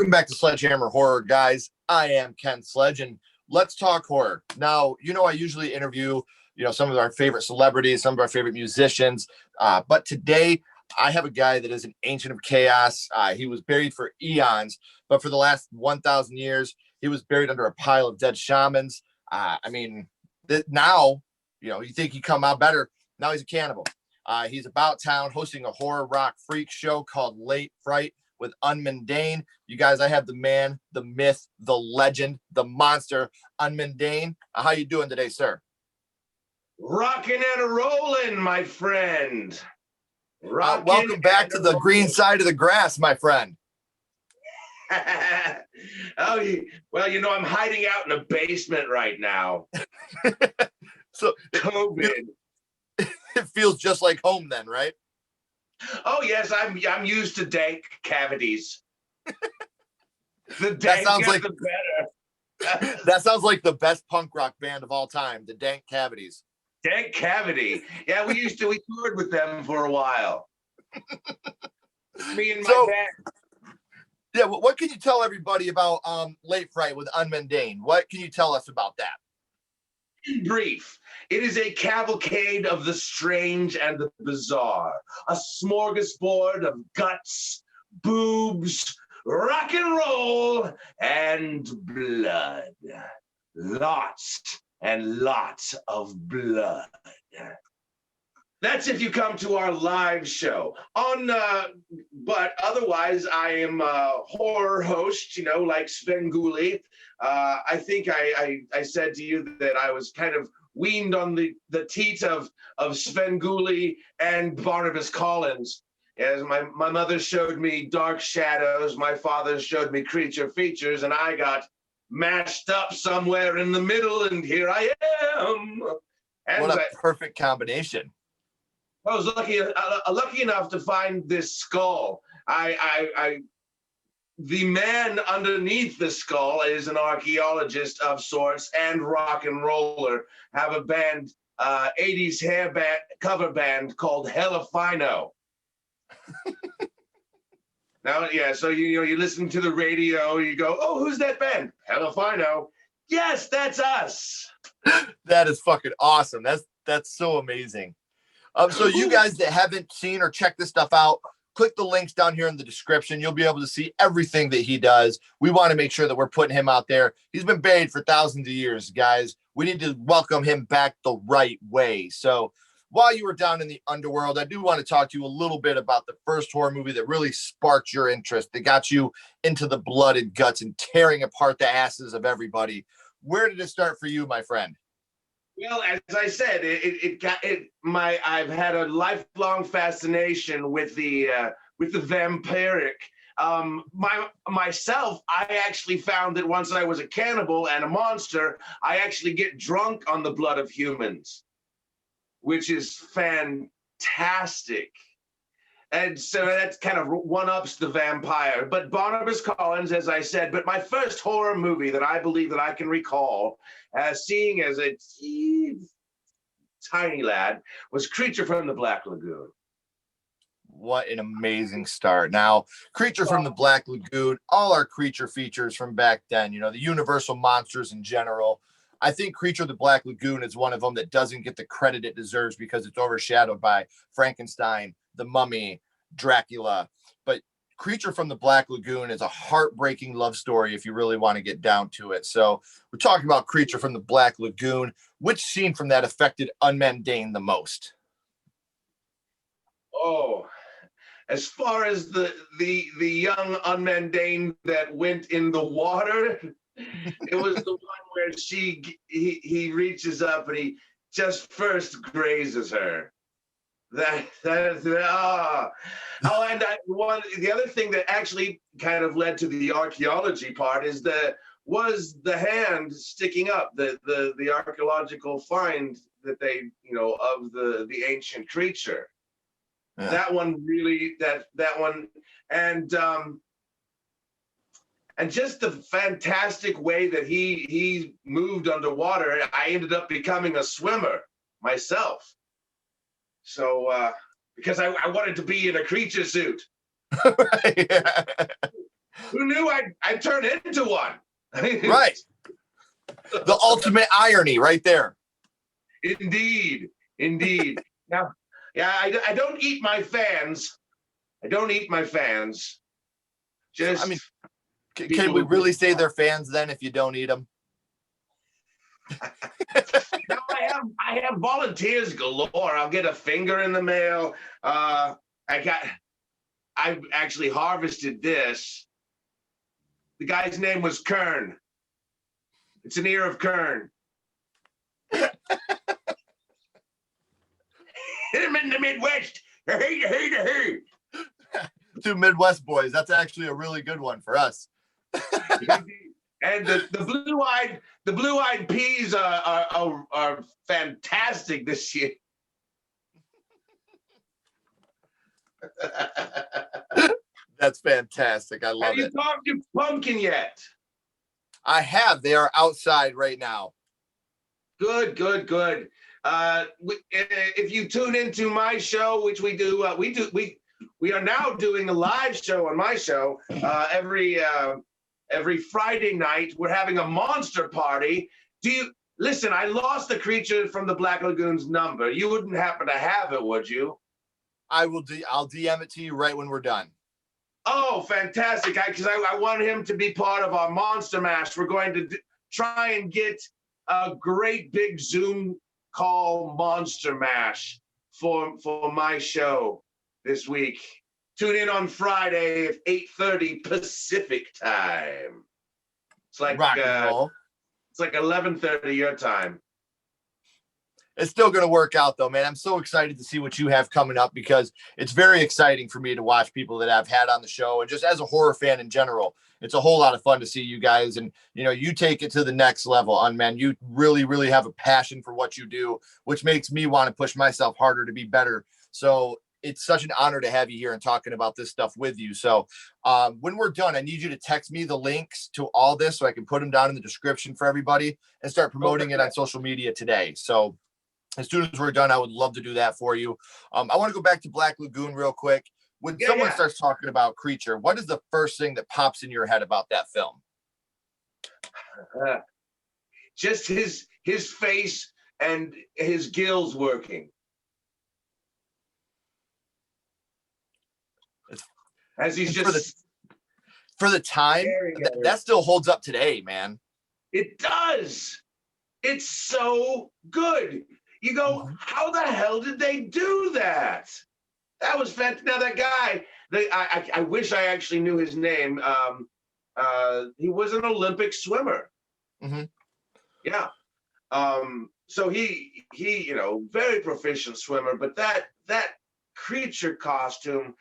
Welcome back to Sledgehammer Horror, guys. I am Ken Sledge, and let's talk horror. Now, I usually interview, some of our favorite celebrities, some of our favorite musicians, but today I have a guy that is an ancient of chaos. He was buried for eons, but for the last 1,000 years, he was buried under a pile of dead shamans. Now, you think he'd come out better. Now he's a cannibal. He's about town hosting a horror rock freak show called Late Fright with Unman Dane. You guys, I have the man, the myth, the legend, the monster, Unman Dane. How you doing today, sir? Rocking and rolling, my friend. Welcome back to the green side of the grass, my friend. Well, I'm hiding out in a basement right now. So COVID. It feels just like home then, right? Oh yes, I'm used to dank cavities. The That sounds like the better. That sounds like the best punk rock band of all time, the Dank Cavities. Dank Cavity. Yeah, we toured with them for a while. Me and my band. Yeah, what can you tell everybody about Late Fright with Unman Dane? What can you tell us about that? In brief, it is a cavalcade of the strange and the bizarre, a smorgasbord of guts, boobs, rock and roll, and blood. Lots and lots of blood. That's if you come to our live show. But otherwise, I am a horror host, like Svengoolie. I think I said to you that I was kind of weaned on the teat of Svengoolie and Barnabas Collins. As my mother showed me Dark Shadows, my father showed me Creature Features, and I got mashed up somewhere in the middle, and here I am. And what a perfect combination. I was lucky enough to find this skull. The man underneath the skull is an archaeologist of sorts and rock and roller. Have a band, 80s hair band, cover band called Hella Fino. Now, yeah, so you listen to the radio, you go, oh, who's that band? Hella Fino. Yes, that's us. That is fucking awesome. That's so amazing. So you guys that haven't seen or checked this stuff out, click the links down here in the description. You'll be able to see everything that he does. We want to make sure that we're putting him out there. He's been buried for thousands of years, guys. We need to welcome him back the right way. So while you were down in the underworld, I do want to talk to you a little bit about the first horror movie that really sparked your interest, that got you into the blood and guts and tearing apart the asses of everybody. Where did it start for you, my friend? Well, as I said, I've had a lifelong fascination with the vampiric. Myself, I actually found that once I was a cannibal and a monster, I actually get drunk on the blood of humans, which is fantastic. And so that kind of one-ups the vampire. But Barnabas Collins, as I said, but my first horror movie that I believe that I can recall seeing as a tiny lad was Creature from the Black Lagoon. What an amazing start. Now, Creature from the Black Lagoon, all our creature features from back then, the universal monsters in general. I think Creature of the Black Lagoon is one of them that doesn't get the credit it deserves because it's overshadowed by Frankenstein, The Mummy, Dracula. But Creature from the Black Lagoon is a heartbreaking love story if you really want to get down to it. So we're talking about Creature from the Black Lagoon. Which scene from that affected Unman Dane the most? Oh, as far as the young Unman Dane that went in the water, it was the one where he reaches up and he just first grazes her. The other thing that actually kind of led to the archaeology part is the hand sticking up, the archaeological find that they of the ancient creature. Yeah. That one really that one and just the fantastic way that he moved underwater. I ended up becoming a swimmer myself. So because I wanted to be in a creature suit. Right, yeah. Who knew I'd turn into one? Right. The ultimate irony right there. Indeed. Now, yeah, I don't eat my fans. I don't eat my fans. So, Just can we really say they're fans then if you don't eat them? No, I have volunteers galore. I'll get a finger in the mail. I actually harvested this. The guy's name was Kern. It's an ear of Kern. I'm in the Midwest. Hey. Two Midwest boys. That's actually a really good one for us. And the blue-eyed peas are fantastic this year. That's fantastic. I love Have you it. carved your pumpkin yet? I have. They are outside right now. Good. If you tune into my show, which we are now doing a live show on my show every Friday night. We're having a monster party. Listen? I lost the creature from the Black Lagoon's number. You wouldn't happen to have it, would you? I will. I'll DM it to you right when we're done. Oh, fantastic! Because I want him to be part of our Monster Mash. We're going to try and get a great big Zoom call Monster Mash for my show this week. Tune in on Friday at 8:30 Pacific time. It's like rock and roll. It's like 11:30 your time. It's still going to work out though, man. I'm so excited to see what you have coming up because it's very exciting for me to watch people that I've had on the show. And just as a horror fan in general, it's a whole lot of fun to see you guys. And, you take it to the next level, Unman. You really, really have a passion for what you do, which makes me want to push myself harder to be better. So it's such an honor to have you here and talking about this stuff with you. So when we're done, I need you to text me the links to all this so I can put them down in the description for everybody and start promoting it on social media today. So as soon as we're done, I would love to do that for you. I want to go back to Black Lagoon real quick. When someone starts talking about Creature, what is the first thing that pops in your head about that film? Just his face and his gills working. As he's just for the time that still holds up today, man. It does. It's so good. You go, how the hell did they do that? That was fantastic. Now that guy, I wish I actually knew his name. He was an Olympic swimmer. Mm-hmm. Yeah. So he very proficient swimmer, but that creature costume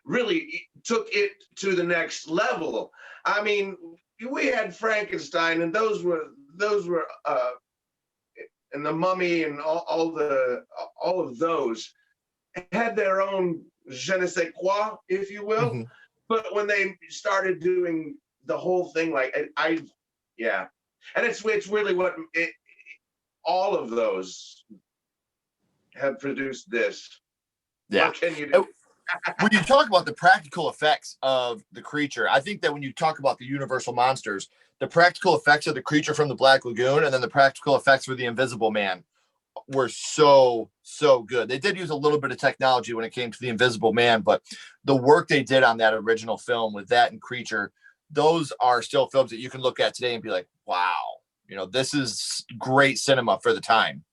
really took it to the next level. I mean, we had Frankenstein, and those were and the Mummy and all of those had their own je ne sais quoi, if you will. Mm-hmm. But when they started doing the whole thing, like and it's really what all of those have produced this. Yeah. What can you do? When you talk about the practical effects of the creature, I think that when you talk about the Universal monsters, the practical effects of the creature from the Black Lagoon and then the practical effects for the Invisible Man were so good. They did use a little bit of technology when it came to the Invisible Man, but the work they did on that original film with that and Creature, those are still films that you can look at today and be like, wow, this is great cinema for the time.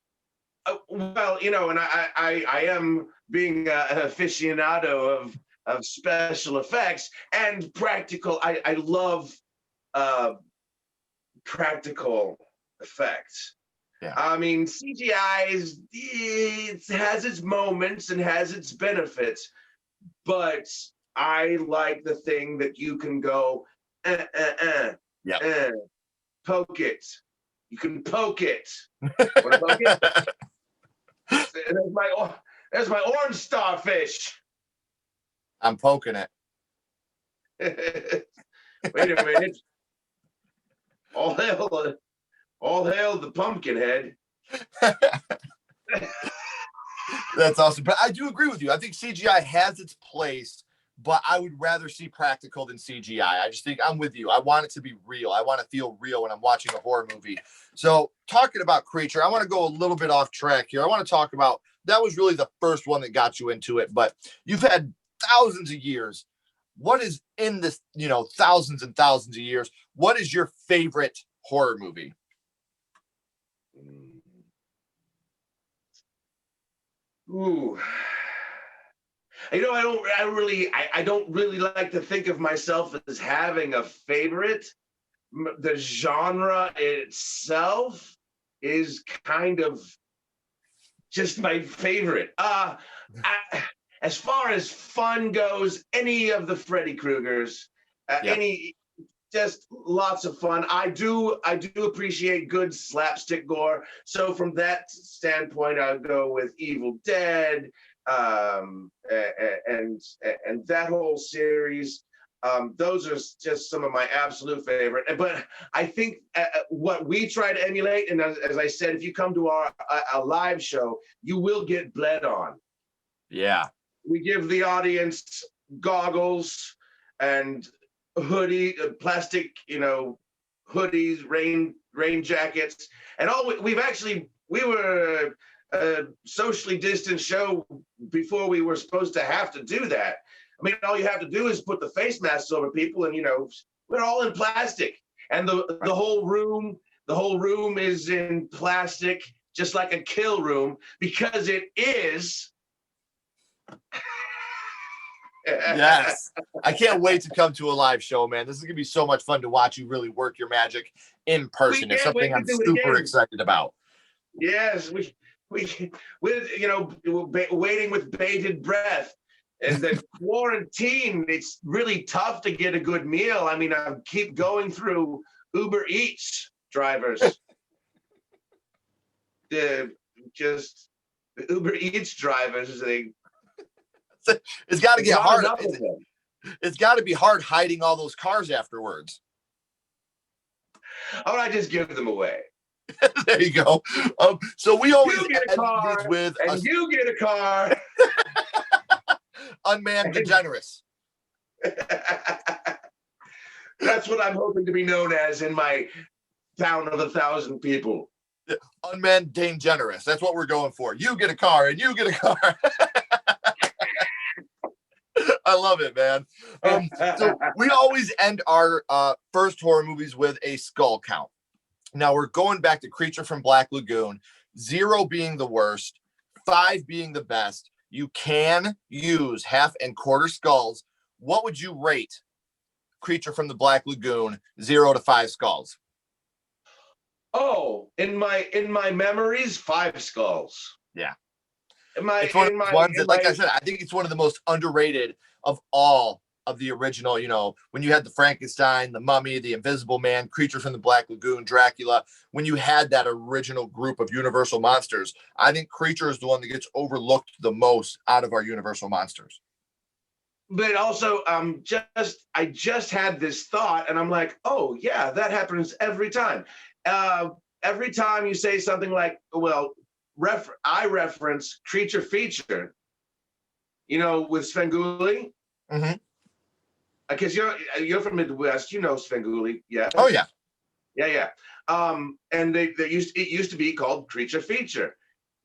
Well, and I am being an aficionado of special effects and practical. I love practical effects. Yeah. I mean, CGI it has its moments and has its benefits, but I like the thing that you can go, poke it. You can poke it. Want to poke it? There's my orange starfish. I'm poking it. Wait a minute. All hail the pumpkin head. That's awesome. But I do agree with you. I think CGI has its place but I would rather see practical than CGI. I just think I'm with you. I want it to be real. I want to feel real when I'm watching a horror movie. So talking about Creature, I want to go a little bit off track here. I want to talk about, that was really the first one that got you into it, but you've had thousands of years. What is in this, thousands and thousands of years? What is your favorite horror movie? Ooh. I don't really like to think of myself as having a favorite. The genre itself is kind of just my favorite. As far as fun goes, any of the Freddy Kruegers, just lots of fun. I do appreciate good slapstick gore. So from that standpoint, I'll go with Evil Dead, and that whole series. Those are just some of my absolute favorite. But I think what we try to emulate, and as I said, if you come to our live show, you will get bled on. Yeah. We give the audience goggles and plastic, hoodies, rain jackets, and we were a socially distant show before we were supposed to have to do that. I mean, all you have to do is put the face masks over people, and we're all in plastic, and the whole room is in plastic, just like a kill room, because it is. Yes. I can't wait to come to a live show, man. This is going to be so much fun to watch you really work your magic in person. It's something I'm super excited about. Yes, we're waiting with bated breath. And the quarantine, it's really tough to get a good meal. I mean, I keep going through Uber Eats drivers. The Uber Eats drivers, it's got to get hard. It's got to be hard hiding all those cars afterwards. Oh, I just give them away. There you go. So we always you get a car, you get a car. Unman Degenerous. That's what I'm hoping to be known as in my town of 1,000 people. Unman Dane Generous. That's what we're going for. You get a car and you get a car. I love it, man. So we always end our first horror movies with a skull count. Now we're going back to Creature from Black Lagoon, 0 being the worst, 5 being the best. You can use half and quarter skulls. What would you rate Creature from the Black Lagoon, 0 to 5 skulls? Oh, in my memories, 5 skulls. Yeah. Like I said, I think it's one of the most underrated of all of the original, when you had the Frankenstein, the Mummy, the Invisible Man, Creature from the Black Lagoon, Dracula, when you had that original group of Universal monsters, I think Creature is the one that gets overlooked the most out of our Universal monsters. But also, I just had this thought, and I'm like, oh yeah, that happens every time. Every time you say something like, well, I reference Creature Feature, with Svengoolie. Mm-hmm. Because you're from Midwest, Svengoolie, yeah. Oh yeah. Yeah. And it used to be called Creature Feature.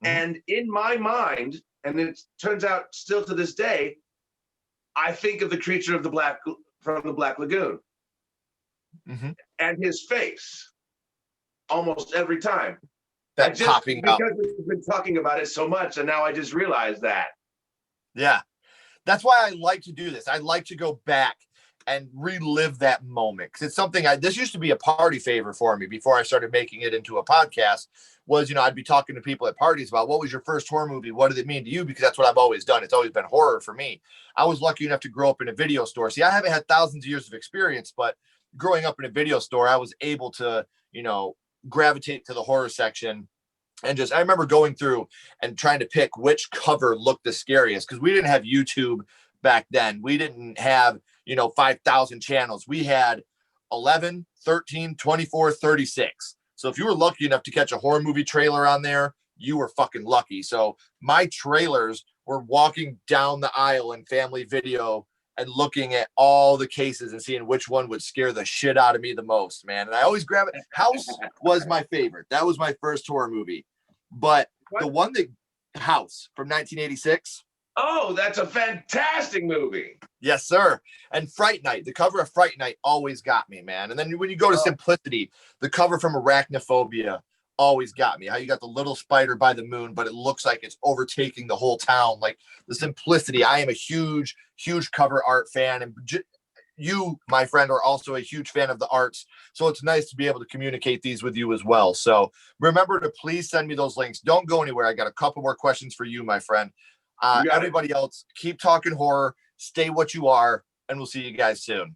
Mm-hmm. And in my mind, and it turns out still to this day, I think of the creature from the Black Lagoon. Mm-hmm. And his face almost every time. Popping up. Because we've been talking about it so much, and now I just realized that. Yeah. That's why I like to do this. I like to go back and relive that moment. Because it's something this used to be a party favor for me before I started making it into a podcast. Was, I'd be talking to people at parties about what was your first horror movie? What did it mean to you? Because that's what I've always done. It's always been horror for me. I was lucky enough to grow up in a video store. See, I haven't had thousands of years of experience, but growing up in a video store, I was able to, gravitate to the horror section. And I remember going through and trying to pick which cover looked the scariest, because we didn't have YouTube back then. We didn't have, 5,000 channels. We had 11, 13, 24, 36. So if you were lucky enough to catch a horror movie trailer on there, you were fucking lucky. So my trailers were walking down the aisle in family video and looking at all the cases and seeing which one would scare the shit out of me the most, man. And I always grab it. House was my favorite. That was my first horror movie. But the one that House from 1986. Oh, that's a fantastic movie. Yes, sir. And Fright Night, the cover of Fright Night always got me, man. And then when you go to Simplicity, the cover from Arachnophobia always got me. How you got the little spider by the moon, but it looks like it's overtaking the whole town. Like the Simplicity. I am a huge, huge cover art fan. And you, my friend, are also a huge fan of the arts. So it's nice to be able to communicate these with you as well. So remember to please send me those links. Don't go anywhere. I got a couple more questions for you, my friend. Everybody else, keep talking horror, stay what you are, and we'll see you guys soon.